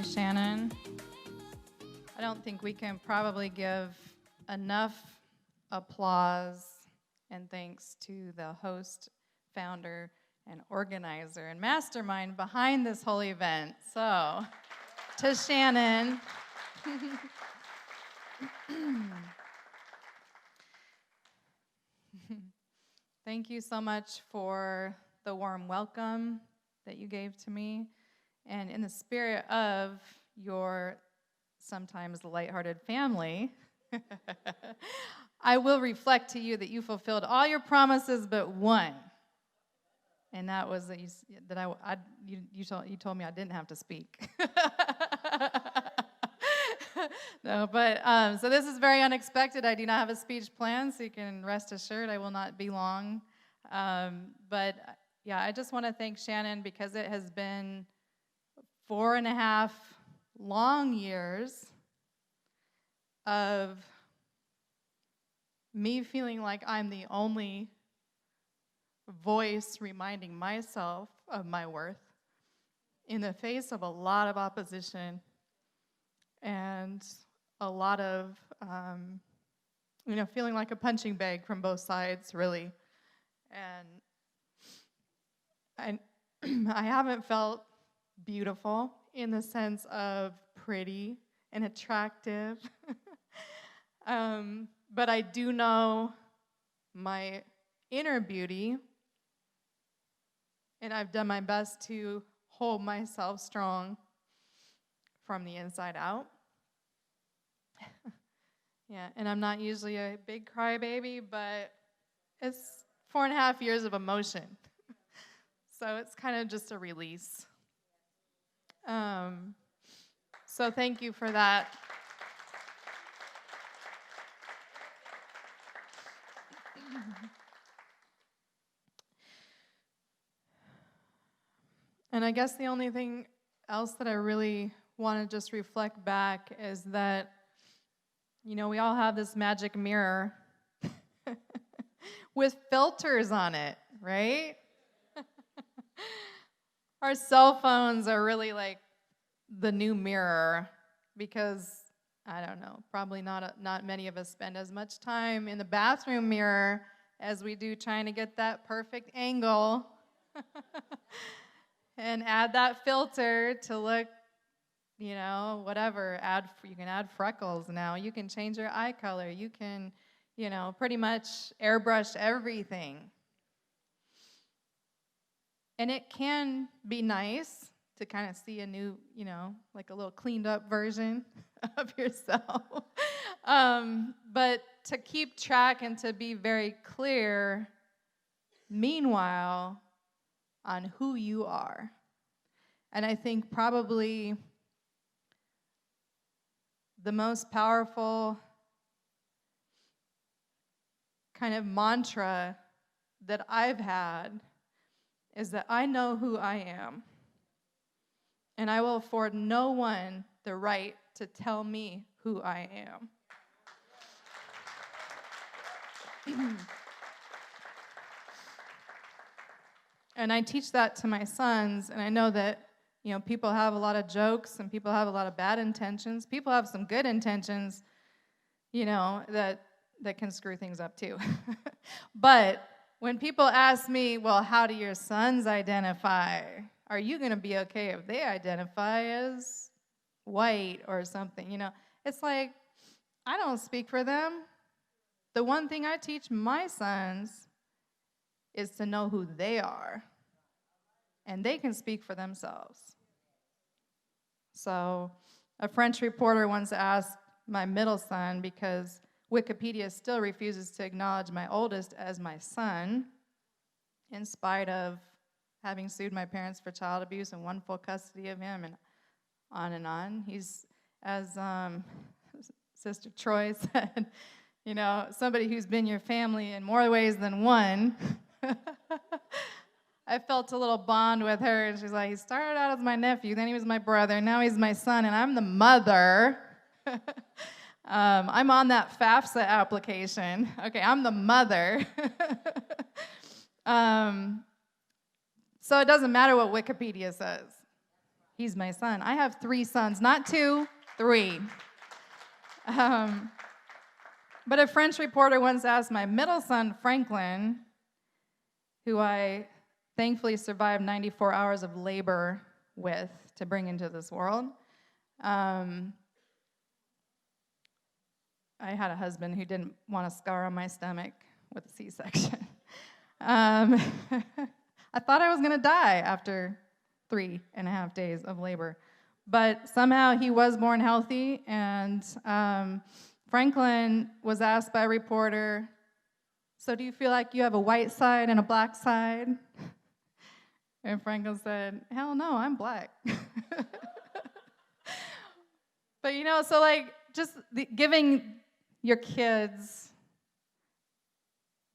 you, Shannon. I don't think we can probably give enough applause and thanks to the host, founder, and organizer and mastermind behind this whole event. So, to Shannon. Thank you so much for the warm welcome that you gave to me. And in the spirit of your sometimes lighthearted family, I will reflect to you that you fulfilled all your promises but one. And that was that you told me I didn't have to speak. No, but so this is very unexpected. I do not have a speech plan, so you can rest assured I will not be long. But yeah, I just want to thank Shannon because it has been 4.5 long years of me feeling like I'm the only voice reminding myself of my worth in the face of a lot of opposition and a lot of, feeling like a punching bag from both sides, really. And I haven't felt beautiful in the sense of pretty and attractive. But I do know my inner beauty, and I've done my best to hold myself strong from the inside out. Yeah, and I'm not usually a big crybaby, but it's 4.5 years of emotion. So it's kind of just a release. So thank you for that. And I guess the only thing else that I really want to just reflect back is that, we all have this magic mirror with filters on it, right? Our cell phones are really like the new mirror because, I don't know, probably not many of us spend as much time in the bathroom mirror as we do trying to get that perfect angle and add that filter to look, whatever. You can add freckles now. You can change your eye color. You can, pretty much airbrush everything. And it can be nice to kind of see a new, like a little cleaned up version of yourself. But to keep track and to be very clear, meanwhile, on who you are. And I think probably the most powerful kind of mantra that I've had is that I know who I am, and I will afford no one the right to tell me who I am. And I teach that to my sons, and I know that, people have a lot of jokes, and people have a lot of bad intentions. People have some good intentions, that can screw things up too. But when people ask me, well, how do your sons identify? Are you going to be okay if they identify as white or something? It's like, I don't speak for them. The one thing I teach my sons is to know who they are, and they can speak for themselves. So a French reporter once asked my middle son, because Wikipedia still refuses to acknowledge my oldest as my son, in spite of having sued my parents for child abuse and won full custody of him, and on and on. He's, as Sister Troy said, somebody who's been your family in more ways than one. I felt a little bond with her, and she's like, he started out as my nephew, then he was my brother, now he's my son, and I'm the mother. I'm on that FAFSA application. Okay, I'm the mother. So it doesn't matter what Wikipedia says. He's my son. I have 3 sons, not 2, 3. But a French reporter once asked my middle son, Franklin, who I thankfully survived 94 hours of labor with to bring into this world. I had a husband who didn't want a scar on my stomach with a C-section. I thought I was going to die after 3.5 days of labor. But somehow he was born healthy, and Franklin was asked by a reporter, "So do you feel like you have a white side and a black side?" And Franklin said, "Hell no, I'm black." But so like just giving your kids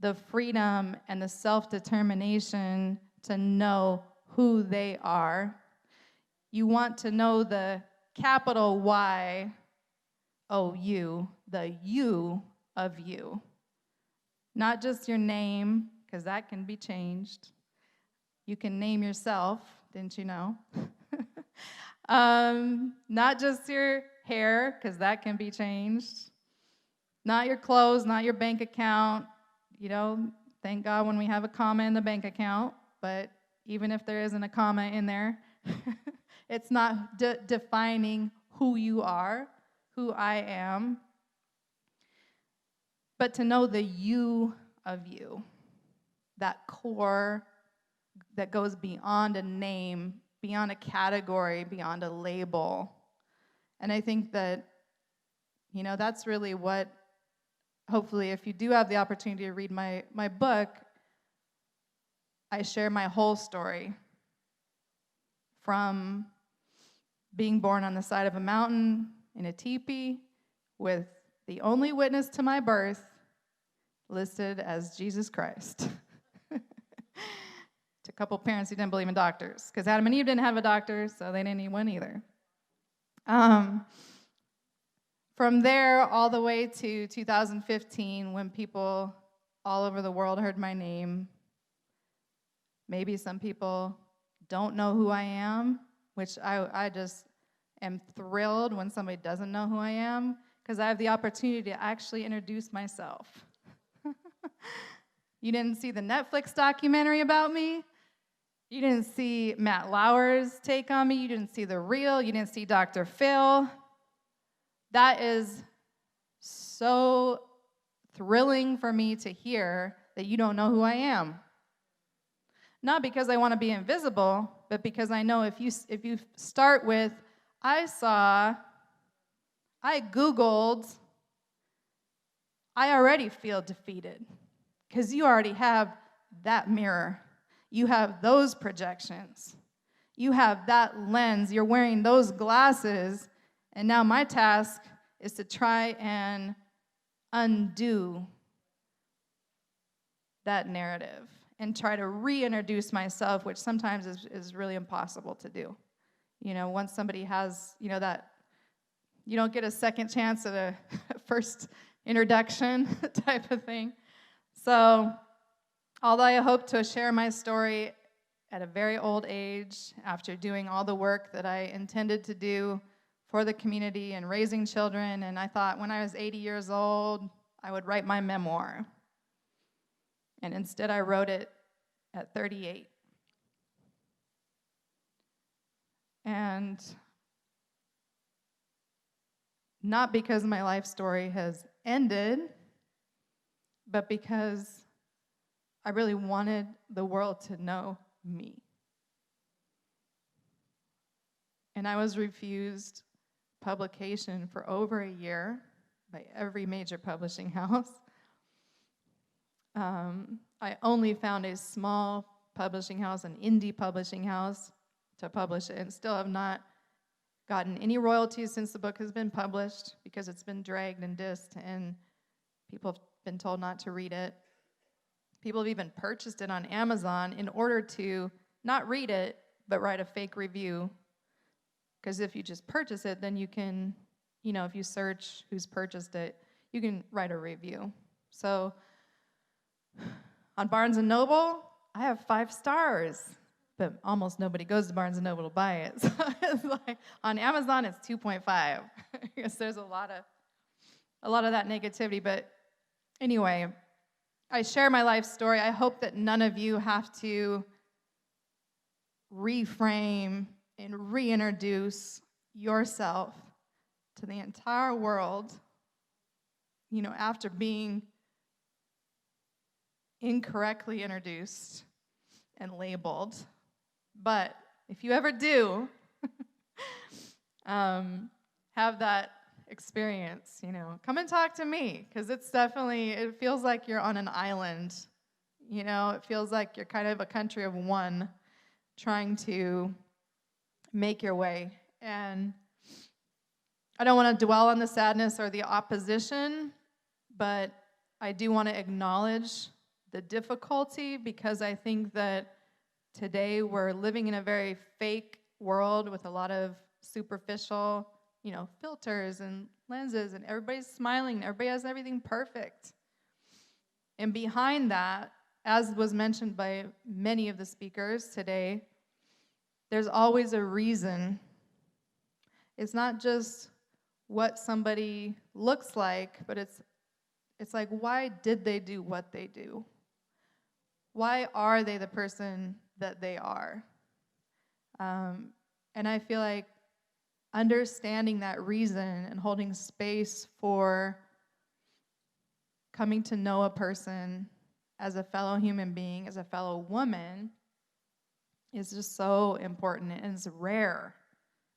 the freedom and the self-determination to know who they are. You want to know the capital Y-O-U, the you of you. Not just your name, because that can be changed. You can name yourself, didn't you know? Not just your hair, because that can be changed. Not your clothes, not your bank account. Thank God when we have a comma in the bank account, but even if there isn't a comma in there, it's not defining who you are, who I am, but to know the you of you, that core that goes beyond a name, beyond a category, beyond a label. And I think that, that's really what, hopefully, if you do have the opportunity to read my book, I share my whole story from being born on the side of a mountain in a teepee with the only witness to my birth listed as Jesus Christ. To a couple parents who didn't believe in doctors, because Adam and Eve didn't have a doctor, so they didn't need one either. From there all the way to 2015, when people all over the world heard my name. Maybe some people don't know who I am, which I just am thrilled when somebody doesn't know who I am, because I have the opportunity to actually introduce myself. You didn't see the Netflix documentary about me. You didn't see Matt Lauer's take on me. You didn't see The Real. You didn't see Dr. Phil. That is so thrilling for me to hear that you don't know who I am. Not because I want to be invisible, but because I know if you start with, I Googled, I already feel defeated, because you already have that mirror. You have those projections. You have that lens. You're wearing those glasses. And now my task is to try and undo that narrative and try to reintroduce myself, which sometimes is really impossible to do. Once somebody has, that you don't get a second chance at a first introduction type of thing. So, although I hope to share my story at a very old age, after doing all the work that I intended to do for the community and raising children, and I thought when I was 80 years old, I would write my memoir. And instead, I wrote it at 38. And not because my life story has ended, but because I really wanted the world to know me. And I was refused publication for over a year by every major publishing house. I only found a small publishing house, an indie publishing house, to publish it, and still have not gotten any royalties since the book has been published, because it's been dragged and dissed, and people have been told not to read it. People have even purchased it on Amazon in order to not read it, but write a fake review. Because if you just purchase it, then you can, if you search who's purchased it, you can write a review. So on Barnes & Noble, I have 5 stars. but almost nobody goes to Barnes & Noble to buy it. So it's like, on Amazon, it's 2.5. I guess there's a lot of that negativity. But anyway, I share my life story. I hope that none of you have to reframe and reintroduce yourself to the entire world, after being incorrectly introduced and labeled. But if you ever do have that experience, come and talk to me, because it feels like you're on an island. It feels like you're kind of a country of one trying to make your way. And I don't want to dwell on the sadness or the opposition, but I do want to acknowledge the difficulty, because I think that today we're living in a very fake world with a lot of superficial, filters and lenses, and everybody's smiling, and everybody has everything perfect. And behind that, as was mentioned by many of the speakers today, there's always a reason. It's not just what somebody looks like, but it's like, why did they do what they do? Why are they the person that they are? And I feel like understanding that reason and holding space for coming to know a person as a fellow human being, as a fellow woman, is just so important, and it's rare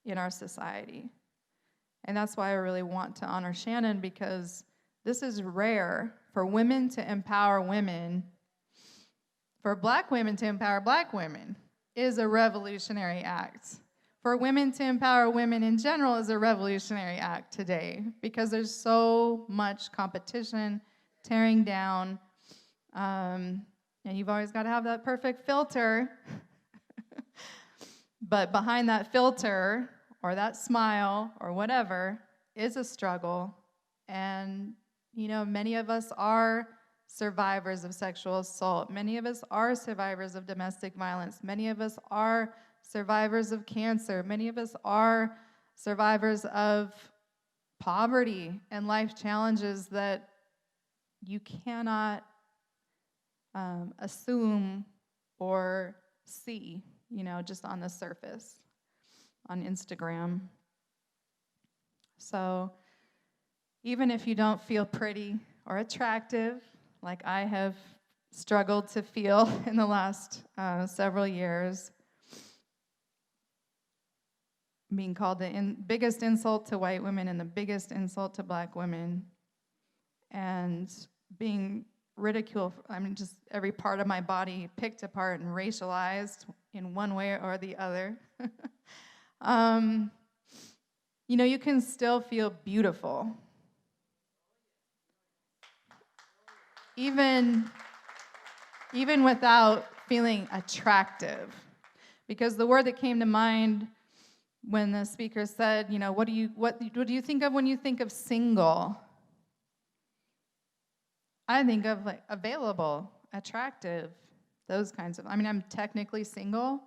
in our society. And that's why I really want to honor Shannon, because this is rare for women to empower women. For Black women to empower Black women is a revolutionary act. For women to empower women in general is a revolutionary act today, because there's so much competition, tearing down, and you've always got to have that perfect filter. But behind that filter, or that smile, or whatever, is a struggle. And, many of us are survivors of sexual assault. Many of us are survivors of domestic violence. Many of us are survivors of cancer. Many of us are survivors of poverty and life challenges that you cannot assume or see, just on the surface on Instagram. So even if you don't feel pretty or attractive, like I have struggled to feel in the last several years, being called the biggest insult to white women and the biggest insult to Black women, and being ridiculed, just every part of my body picked apart and racialized in one way or the other. You can still feel beautiful. Even without feeling attractive. Because the word that came to mind when the speaker said, what do you think of when you think of single? I think of like available, attractive, those kinds of. I'm technically single,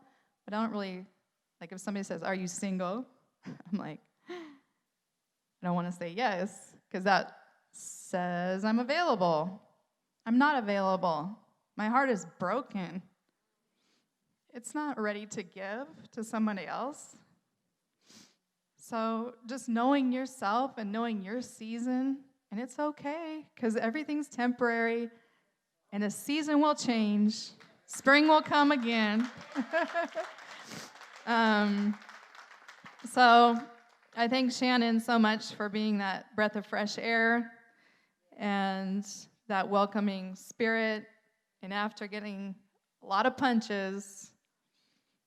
but I don't really, like if somebody says, "Are you single?" I'm like, I don't want to say yes, because that says I'm available. I'm not available. My heart is broken. It's not ready to give to somebody else. So just knowing yourself and knowing your season, and it's okay, because everything's temporary, and a season will change. Spring will come again. So I thank Shannon so much for being that breath of fresh air and that welcoming spirit. And after getting a lot of punches,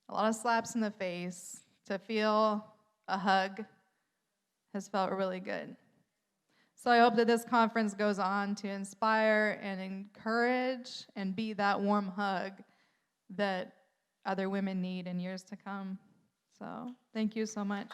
a lot of slaps in the face, to feel a hug has felt really good. So I hope that this conference goes on to inspire and encourage and be that warm hug that other women need in years to come. So thank you so much.